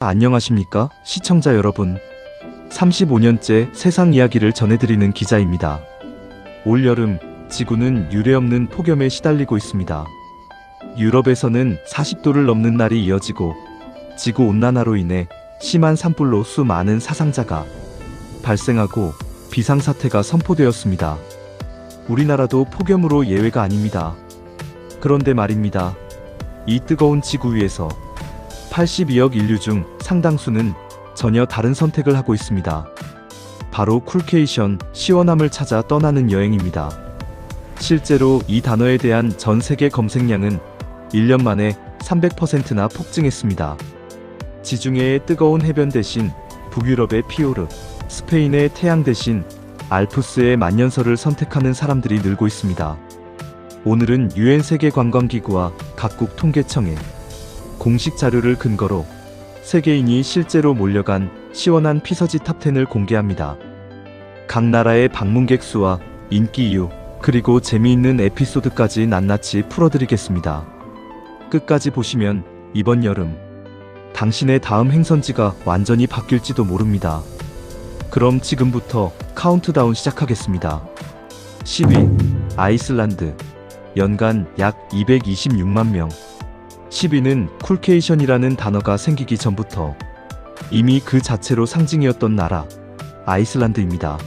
안녕하십니까, 시청자 여러분. 35년째 세상 이야기를 전해드리는 기자입니다. 올여름 지구는 유례없는 폭염에 시달리고 있습니다. 유럽에서는 40도를 넘는 날이 이어지고 지구온난화로 인해 심한 산불로 수많은 사상자가 발생하고 비상사태가 선포되었습니다. 우리나라도 폭염으로 예외가 아닙니다. 그런데 말입니다. 이 뜨거운 지구 위에서 82억 인류 중 상당수는 전혀 다른 선택을 하고 있습니다. 바로 쿨케이션, 시원함을 찾아 떠나는 여행입니다. 실제로 이 단어에 대한 전 세계 검색량은 1년 만에 300%나 폭증했습니다. 지중해의 뜨거운 해변 대신 북유럽의 피오르, 스페인의 태양 대신 알프스의 만년설을 선택하는 사람들이 늘고 있습니다. 오늘은 유엔 세계관광기구와 각국 통계청의 공식 자료를 근거로 세계인이 실제로 몰려간 시원한 피서지 탑10을 공개합니다. 각 나라의 방문객 수와 인기 이유, 그리고 재미있는 에피소드까지 낱낱이 풀어드리겠습니다. 끝까지 보시면 이번 여름 당신의 다음 행선지가 완전히 바뀔지도 모릅니다. 그럼 지금부터 카운트다운 시작하겠습니다. 10위 아이슬란드, 연간 약 226만 명. 10위는 쿨케이션이라는 단어가 생기기 전부터 이미 그 자체로 상징이었던 나라, 아이슬란드입니다.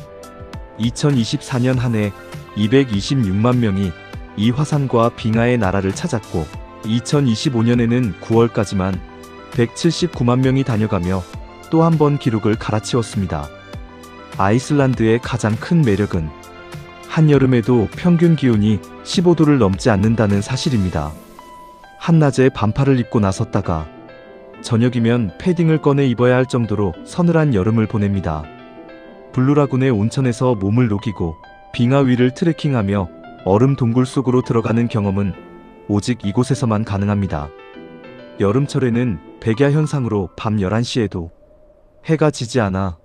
2024년 한 해 226만 명이 이 화산과 빙하의 나라를 찾았고 2025년에는 9월까지만 179만 명이 다녀가며 또 한 번 기록을 갈아치웠습니다. 아이슬란드의 가장 큰 매력은 한여름에도 평균 기온이 15도를 넘지 않는다는 사실입니다. 한낮에 반팔을 입고 나섰다가 저녁이면 패딩을 꺼내 입어야 할 정도로 서늘한 여름을 보냅니다. 블루라군의 온천에서 몸을 녹이고 빙하 위를 트레킹하며 얼음 동굴 속으로 들어가는 경험은 오직 이곳에서만 가능합니다. 여름철에는 백야 현상으로 밤 11시에도 해가 지지 않아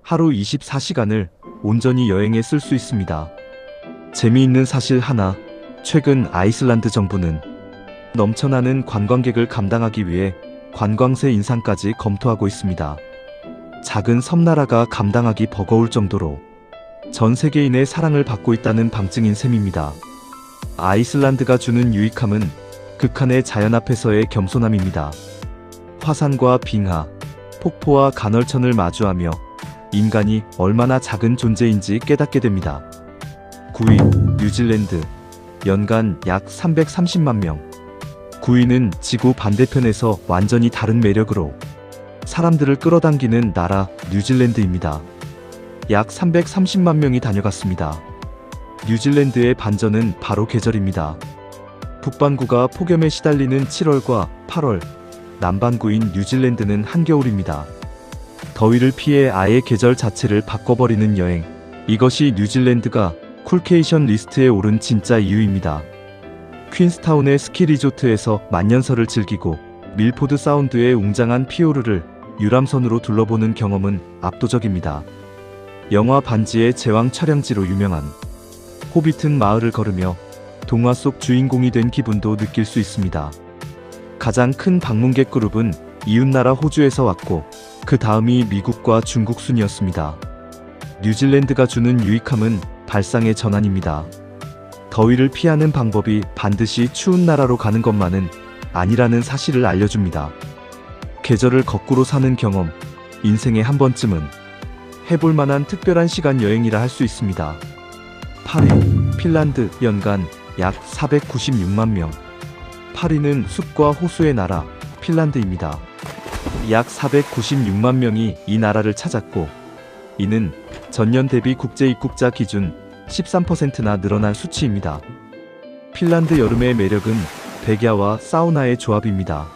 하루 24시간을 온전히 여행에 쓸 수 있습니다. 재미있는 사실 하나, 최근 아이슬란드 정부는 넘쳐나는 관광객을 감당하기 위해 관광세 인상까지 검토하고 있습니다. 작은 섬나라가 감당하기 버거울 정도로 전 세계인의 사랑을 받고 있다는 방증인 셈입니다. 아이슬란드가 주는 유익함은 극한의 자연 앞에서의 겸손함입니다. 화산과 빙하, 폭포와 간헐천을 마주하며 인간이 얼마나 작은 존재인지 깨닫게 됩니다. 9위 뉴질랜드, 연간 약 330만 명. 9위는 지구 반대편에서 완전히 다른 매력으로 사람들을 끌어당기는 나라 뉴질랜드입니다. 약 330만 명이 다녀갔습니다. 뉴질랜드의 반전은 바로 계절입니다. 북반구가 폭염에 시달리는 7월과 8월, 남반구인 뉴질랜드는 한겨울입니다. 더위를 피해 아예 계절 자체를 바꿔버리는 여행. 이것이 뉴질랜드가 쿨케이션 리스트에 오른 진짜 이유입니다. 퀸스타운의 스키 리조트에서 만년설을 즐기고 밀포드 사운드의 웅장한 피오르를 유람선으로 둘러보는 경험은 압도적입니다. 영화 반지의 제왕 촬영지로 유명한 호비튼 마을을 걸으며 동화 속 주인공이 된 기분도 느낄 수 있습니다. 가장 큰 방문객 그룹은 이웃나라 호주에서 왔고 그 다음이 미국과 중국 순이었습니다. 뉴질랜드가 주는 유익함은 발상의 전환입니다. 더위를 피하는 방법이 반드시 추운 나라로 가는 것만은 아니라는 사실을 알려줍니다. 계절을 거꾸로 사는 경험, 인생에 한 번쯤은 해볼 만한 특별한 시간 여행이라 할 수 있습니다. 8위 핀란드, 연간 약 496만 명. 8위는 숲과 호수의 나라 핀란드입니다. 약 496만 명이 이 나라를 찾았고 이는 전년 대비 국제 입국자 기준 13%나 늘어난 수치입니다. 핀란드 여름의 매력은 백야와 사우나의 조합입니다.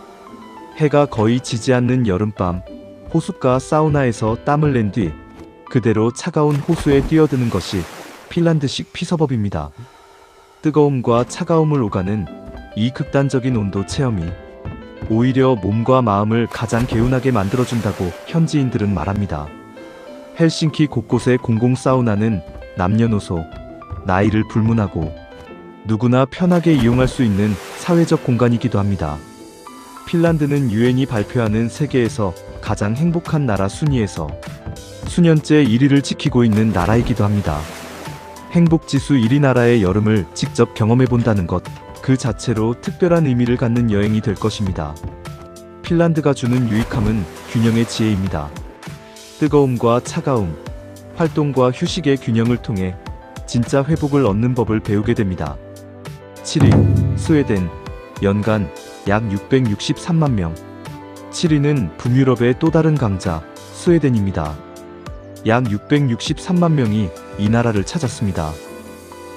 해가 거의 지지 않는 여름밤, 호숫가 사우나에서 땀을 낸 뒤 그대로 차가운 호수에 뛰어드는 것이 핀란드식 피서법입니다. 뜨거움과 차가움을 오가는 이 극단적인 온도 체험이 오히려 몸과 마음을 가장 개운하게 만들어준다고 현지인들은 말합니다. 헬싱키 곳곳의 공공 사우나는 남녀노소, 나이를 불문하고 누구나 편하게 이용할 수 있는 사회적 공간이기도 합니다. 핀란드는 유엔이 발표하는 세계에서 가장 행복한 나라 순위에서 수년째 1위를 지키고 있는 나라이기도 합니다. 행복지수 1위 나라의 여름을 직접 경험해본다는 것, 그 자체로 특별한 의미를 갖는 여행이 될 것입니다. 핀란드가 주는 유익함은 균형의 지혜입니다. 뜨거움과 차가움, 활동과 휴식의 균형을 통해 진짜 회복을 얻는 법을 배우게 됩니다. 7위, 스웨덴. 연간 약 663만 명. 7위는 북유럽의 또 다른 강자, 스웨덴입니다. 약 663만 명이 이 나라를 찾았습니다.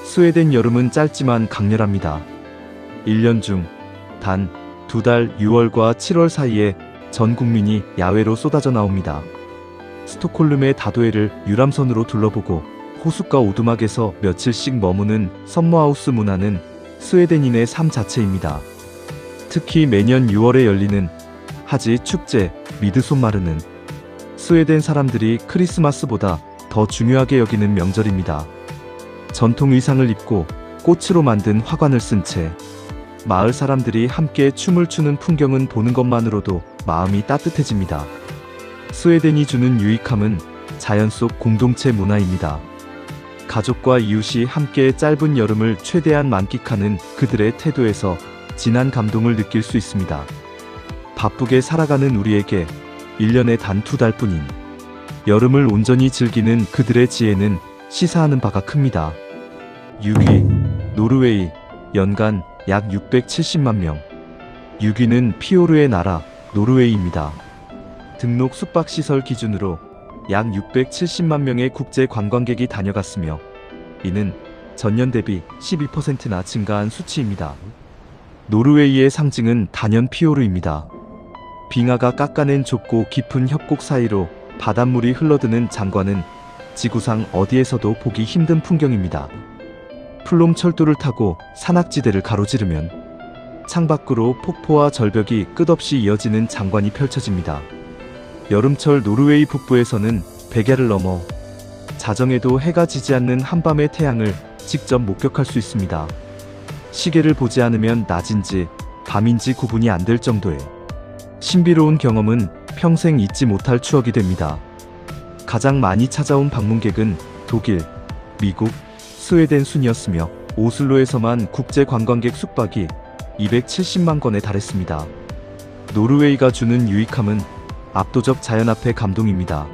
스웨덴 여름은 짧지만 강렬합니다. 1년 중 단 2달 6월과 7월 사이에 전 국민이 야외로 쏟아져 나옵니다. 스톡홀름의 다도해를 유람선으로 둘러보고 호숫가 오두막에서 며칠씩 머무는 섬머하우스 문화는 스웨덴인의 삶 자체입니다. 특히 매년 6월에 열리는 하지 축제 미드솜마르는 스웨덴 사람들이 크리스마스보다 더 중요하게 여기는 명절입니다. 전통 의상을 입고 꽃으로 만든 화관을 쓴 채 마을 사람들이 함께 춤을 추는 풍경은 보는 것만으로도 마음이 따뜻해집니다. 스웨덴이 주는 유익함은 자연 속 공동체 문화입니다. 가족과 이웃이 함께 짧은 여름을 최대한 만끽하는 그들의 태도에서 진한 감동을 느낄 수 있습니다. 바쁘게 살아가는 우리에게 1년에 단 2달 뿐인 여름을 온전히 즐기는 그들의 지혜는 시사하는 바가 큽니다. 6위, 노르웨이. 연간 약 670만 명. 6위는 피오르의 나라, 노르웨이입니다. 등록 숙박시설 기준으로 약 670만 명의 국제 관광객이 다녀갔으며 이는 전년 대비 12%나 증가한 수치입니다. 노르웨이의 상징은 단연 피오르입니다. 빙하가 깎아낸 좁고 깊은 협곡 사이로 바닷물이 흘러드는 장관은 지구상 어디에서도 보기 힘든 풍경입니다. 플롬 철도를 타고 산악지대를 가로지르면 창밖으로 폭포와 절벽이 끝없이 이어지는 장관이 펼쳐집니다. 여름철 노르웨이 북부에서는 백야를 넘어 자정에도 해가 지지 않는 한밤의 태양을 직접 목격할 수 있습니다. 시계를 보지 않으면 낮인지 밤인지 구분이 안 될 정도의 신비로운 경험은 평생 잊지 못할 추억이 됩니다. 가장 많이 찾아온 방문객은 독일, 미국, 스웨덴 순이었으며 오슬로에서만 국제 관광객 숙박이 270만 건에 달했습니다. 노르웨이가 주는 유익함은 압도적 자연 앞의 감동입니다.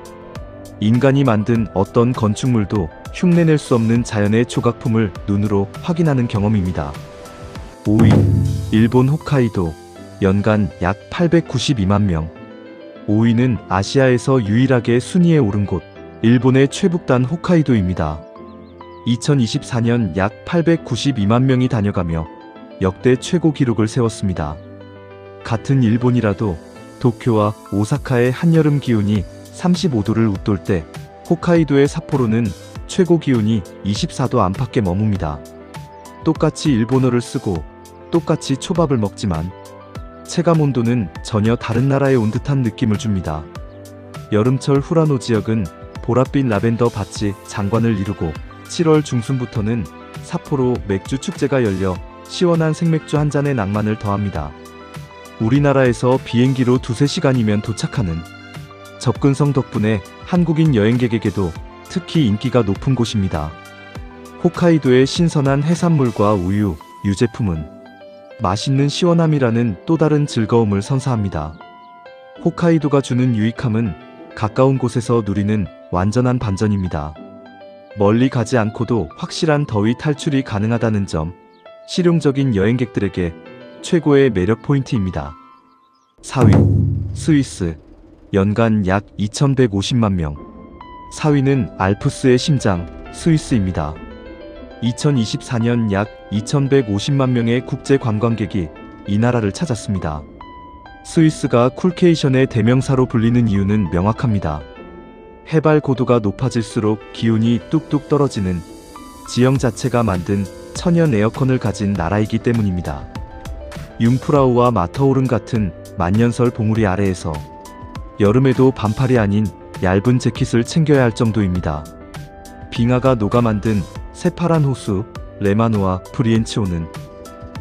인간이 만든 어떤 건축물도 흉내낼 수 없는 자연의 조각품을 눈으로 확인하는 경험입니다. 5위, 일본 홋카이도. 연간 약 892만 명. 5위는 아시아에서 유일하게 순위에 오른 곳, 일본의 최북단 홋카이도입니다. 2024년 약 892만 명이 다녀가며 역대 최고 기록을 세웠습니다. 같은 일본이라도 도쿄와 오사카의 한여름 기온이 35도를 웃돌 때 홋카이도의 삿포로는 최고 기온이 24도 안팎에 머뭅니다. 똑같이 일본어를 쓰고 똑같이 초밥을 먹지만 체감 온도는 전혀 다른 나라에 온 듯한 느낌을 줍니다. 여름철 후라노 지역은 보랏빛 라벤더 밭이 장관을 이루고 7월 중순부터는 삿포로 맥주 축제가 열려 시원한 생맥주 한 잔의 낭만을 더합니다. 우리나라에서 비행기로 2~3시간이면 도착하는 접근성 덕분에 한국인 여행객에게도 특히 인기가 높은 곳입니다. 홋카이도의 신선한 해산물과 우유, 유제품은 맛있는 시원함이라는 또 다른 즐거움을 선사합니다. 홋카이도가 주는 유익함은 가까운 곳에서 누리는 완전한 반전입니다. 멀리 가지 않고도 확실한 더위 탈출이 가능하다는 점, 실용적인 여행객들에게 최고의 매력 포인트입니다. 4위, 스위스. 연간 약 2150만 명. 4위는 알프스의 심장, 스위스입니다. 2024년 약 2150만 명의 국제 관광객이 이 나라를 찾았습니다. 스위스가 쿨케이션의 대명사로 불리는 이유는 명확합니다. 해발 고도가 높아질수록 기온이 뚝뚝 떨어지는 지형 자체가 만든 천연 에어컨을 가진 나라이기 때문입니다. 융프라우와 마터호른 같은 만년설 봉우리 아래에서 여름에도 반팔이 아닌 얇은 재킷을 챙겨야 할 정도입니다. 빙하가 녹아 만든 새파란 호수 레마노와 프리엔치오는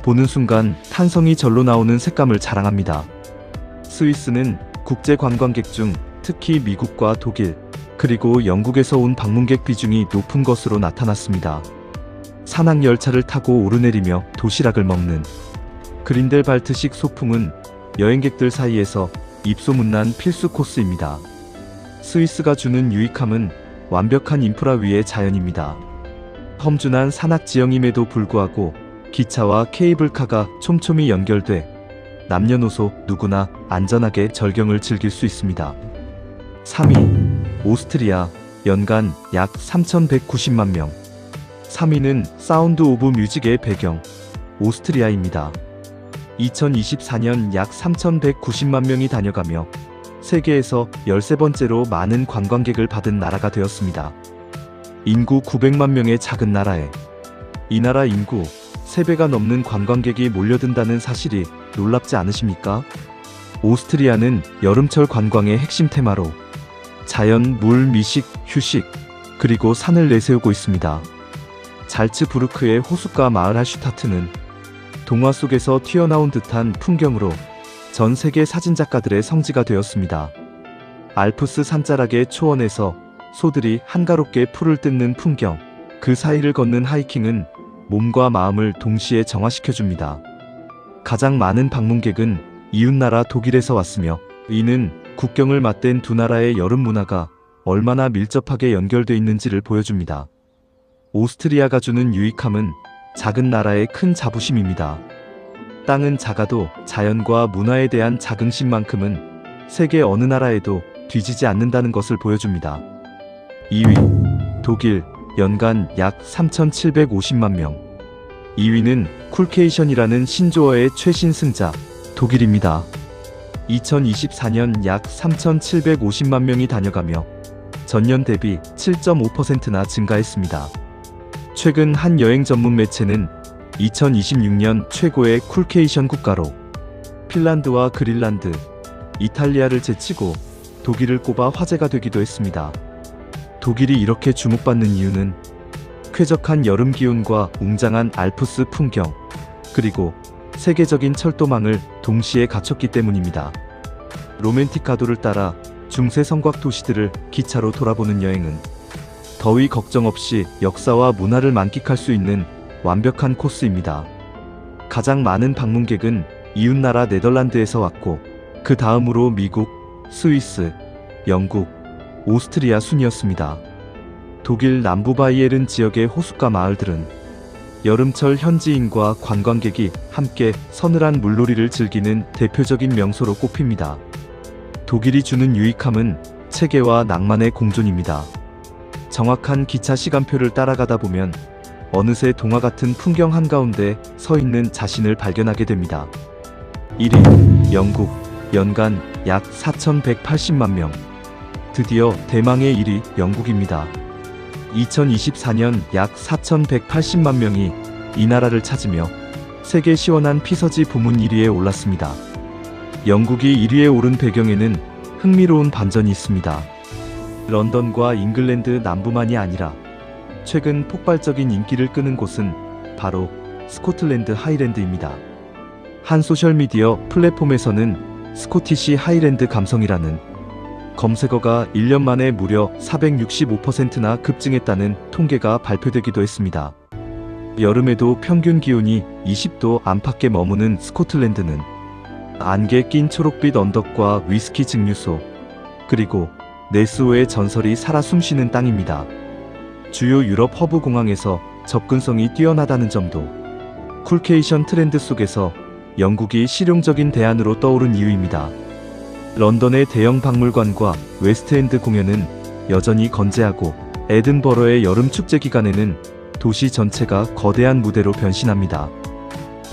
보는 순간 탄성이 절로 나오는 색감을 자랑합니다. 스위스는 국제 관광객 중 특히 미국과 독일, 그리고 영국에서 온 방문객 비중이 높은 것으로 나타났습니다. 산악열차를 타고 오르내리며 도시락을 먹는 그린델발트식 소풍은 여행객들 사이에서 입소문난 필수 코스입니다. 스위스가 주는 유익함은 완벽한 인프라 위의 자연입니다. 험준한 산악 지형임에도 불구하고 기차와 케이블카가 촘촘히 연결돼 남녀노소 누구나 안전하게 절경을 즐길 수 있습니다. 3위, 오스트리아, 연간 약 3,190만 명. 3위는 사운드 오브 뮤직의 배경, 오스트리아입니다. 2024년 약 3,190만 명이 다녀가며 세계에서 13번째로 많은 관광객을 받은 나라가 되었습니다. 인구 900만 명의 작은 나라에 이 나라 인구 3배가 넘는 관광객이 몰려든다는 사실이 놀랍지 않으십니까? 오스트리아는 여름철 관광의 핵심 테마로 자연, 물, 미식, 휴식, 그리고 산을 내세우고 있습니다. 잘츠부르크의 호숫가 마을 할슈타트는 동화 속에서 튀어나온 듯한 풍경으로 전 세계 사진작가들의 성지가 되었습니다. 알프스 산자락의 초원에서 소들이 한가롭게 풀을 뜯는 풍경, 그 사이를 걷는 하이킹은 몸과 마음을 동시에 정화시켜줍니다. 가장 많은 방문객은 이웃나라 독일에서 왔으며 이는 국경을 맞댄 두 나라의 여름 문화가 얼마나 밀접하게 연결되어 있는지를 보여줍니다. 오스트리아가 주는 유익함은 작은 나라의 큰 자부심입니다. 땅은 작아도 자연과 문화에 대한 자긍심만큼은 세계 어느 나라에도 뒤지지 않는다는 것을 보여줍니다. 2위, 독일, 연간 약 3,750만 명. 2위는 쿨케이션이라는 신조어의 최신 승자, 독일입니다. 2024년 약 3,750만 명이 다녀가며 전년 대비 7.5%나 증가했습니다. 최근 한 여행 전문 매체는 2026년 최고의 쿨케이션 국가로 핀란드와 그린란드, 이탈리아를 제치고 독일을 꼽아 화제가 되기도 했습니다. 독일이 이렇게 주목받는 이유는 쾌적한 여름 기온과 웅장한 알프스 풍경, 그리고 세계적인 철도망을 동시에 갖췄기 때문입니다. 로맨틱 가도를 따라 중세 성곽 도시들을 기차로 돌아보는 여행은 더위 걱정 없이 역사와 문화를 만끽할 수 있는 완벽한 코스입니다. 가장 많은 방문객은 이웃나라 네덜란드에서 왔고 그 다음으로 미국, 스위스, 영국, 오스트리아 순이었습니다. 독일 남부 바이에른 지역의 호숫가 마을들은 여름철 현지인과 관광객이 함께 서늘한 물놀이를 즐기는 대표적인 명소로 꼽힙니다. 독일이 주는 유익함은 체계와 낭만의 공존입니다. 정확한 기차 시간표를 따라가다 보면 어느새 동화 같은 풍경 한가운데 서 있는 자신을 발견하게 됩니다. 1위, 영국, 연간 약 4,180만 명. 드디어 대망의 1위 영국입니다. 2024년 약 4,180만 명이 이 나라를 찾으며 세계 시원한 피서지 부문 1위에 올랐습니다. 영국이 1위에 오른 배경에는 흥미로운 반전이 있습니다. 런던과 잉글랜드 남부만이 아니라 최근 폭발적인 인기를 끄는 곳은 바로 스코틀랜드 하이랜드입니다. 한 소셜미디어 플랫폼에서는 스코티시 하이랜드 감성이라는 검색어가 1년 만에 무려 465%나 급증했다는 통계가 발표되기도 했습니다. 여름에도 평균 기온이 20도 안팎에 머무는 스코틀랜드는 안개 낀 초록빛 언덕과 위스키 증류소, 그리고 네스호의 전설이 살아 숨쉬는 땅입니다. 주요 유럽 허브 공항에서 접근성이 뛰어나다는 점도 쿨케이션 트렌드 속에서 영국이 실용적인 대안으로 떠오른 이유입니다. 런던의 대형 박물관과 웨스트엔드 공연은 여전히 건재하고 에든버러의 여름 축제 기간에는 도시 전체가 거대한 무대로 변신합니다.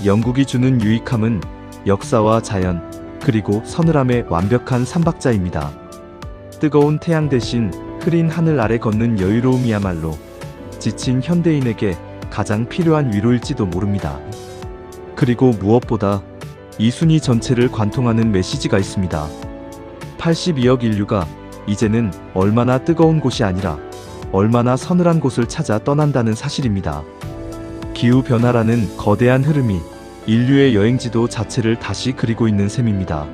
영국이 주는 유익함은 역사와 자연, 그리고 서늘함의 완벽한 삼박자입니다. 뜨거운 태양 대신 흐린 하늘 아래 걷는 여유로움이야말로 지친 현대인에게 가장 필요한 위로일지도 모릅니다. 그리고 무엇보다 이 순위 전체를 관통하는 메시지가 있습니다. 82억 인류가 이제는 얼마나 뜨거운 곳이 아니라 얼마나 서늘한 곳을 찾아 떠난다는 사실입니다. 기후변화라는 거대한 흐름이 인류의 여행지도 자체를 다시 그리고 있는 셈입니다.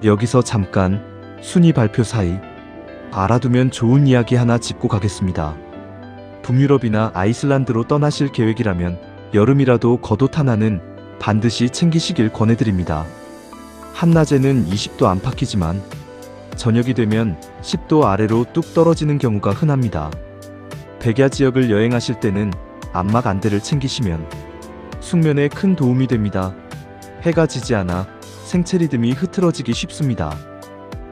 여기서 잠깐 순위 발표 사이 알아두면 좋은 이야기 하나 짚고 가겠습니다. 북유럽이나 아이슬란드로 떠나실 계획이라면 여름이라도 겉옷 하나는 반드시 챙기시길 권해드립니다. 한낮에는 20도 안팎이지만 저녁이 되면 10도 아래로 뚝 떨어지는 경우가 흔합니다. 백야 지역을 여행하실 때는 암막 안대를 챙기시면 숙면에 큰 도움이 됩니다. 해가 지지 않아 생체 리듬이 흐트러지기 쉽습니다.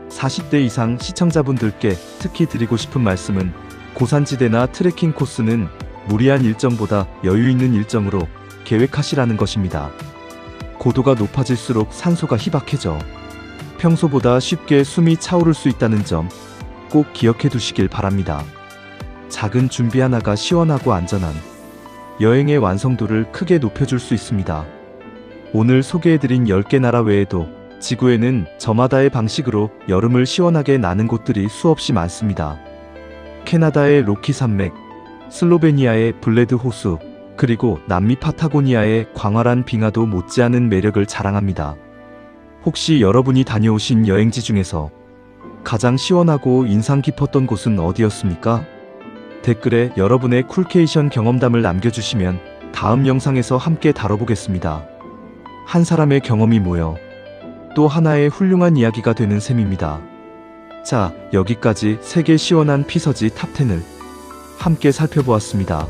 40대 이상 시청자분들께 특히 드리고 싶은 말씀은 고산지대나 트레킹 코스는 무리한 일정보다 여유 있는 일정으로 계획하시라는 것입니다. 고도가 높아질수록 산소가 희박해져 평소보다 쉽게 숨이 차오를 수 있다는 점 꼭 기억해 두시길 바랍니다. 작은 준비 하나가 시원하고 안전한 여행의 완성도를 크게 높여줄 수 있습니다. 오늘 소개해드린 10개 나라 외에도 지구에는 저마다의 방식으로 여름을 시원하게 나는 곳들이 수없이 많습니다. 캐나다의 로키 산맥, 슬로베니아의 블레드 호수, 그리고 남미 파타고니아의 광활한 빙하도 못지않은 매력을 자랑합니다. 혹시 여러분이 다녀오신 여행지 중에서 가장 시원하고 인상 깊었던 곳은 어디였습니까? 댓글에 여러분의 쿨케이션 경험담을 남겨주시면 다음 영상에서 함께 다뤄보겠습니다. 한 사람의 경험이 모여 또 하나의 훌륭한 이야기가 되는 셈입니다. 자, 여기까지 세계 시원한 피서지 탑10을 함께 살펴보았습니다.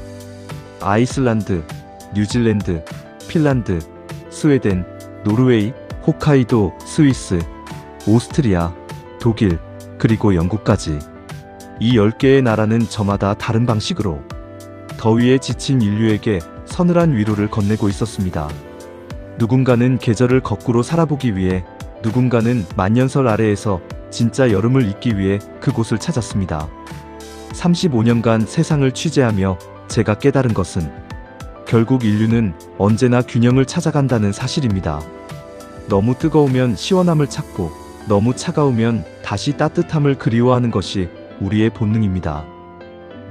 아이슬란드, 뉴질랜드, 핀란드, 스웨덴, 노르웨이, 홋카이도, 스위스, 오스트리아, 독일, 그리고 영국까지 이 10개의 나라는 저마다 다른 방식으로 더위에 지친 인류에게 서늘한 위로를 건네고 있었습니다. 누군가는 계절을 거꾸로 살아보기 위해, 누군가는 만년설 아래에서 진짜 여름을 잊기 위해 그곳을 찾았습니다. 35년간 세상을 취재하며 제가 깨달은 것은 결국 인류는 언제나 균형을 찾아간다는 사실입니다. 너무 뜨거우면 시원함을 찾고 너무 차가우면 다시 따뜻함을 그리워하는 것이 우리의 본능입니다.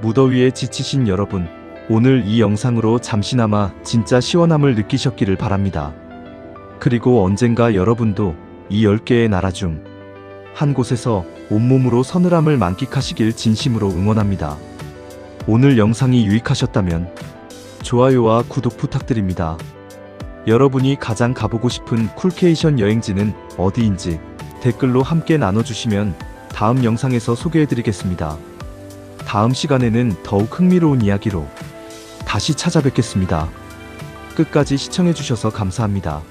무더위에 지치신 여러분, 오늘 이 영상으로 잠시나마 진짜 시원함을 느끼셨기를 바랍니다. 그리고 언젠가 여러분도 이 10개의 나라 중 한 곳에서 온몸으로 서늘함을 만끽하시길 진심으로 응원합니다. 오늘 영상이 유익하셨다면 좋아요와 구독 부탁드립니다. 여러분이 가장 가보고 싶은 쿨케이션 여행지는 어디인지 댓글로 함께 나눠주시면 다음 영상에서 소개해드리겠습니다. 다음 시간에는 더욱 흥미로운 이야기로 다시 찾아뵙겠습니다. 끝까지 시청해주셔서 감사합니다.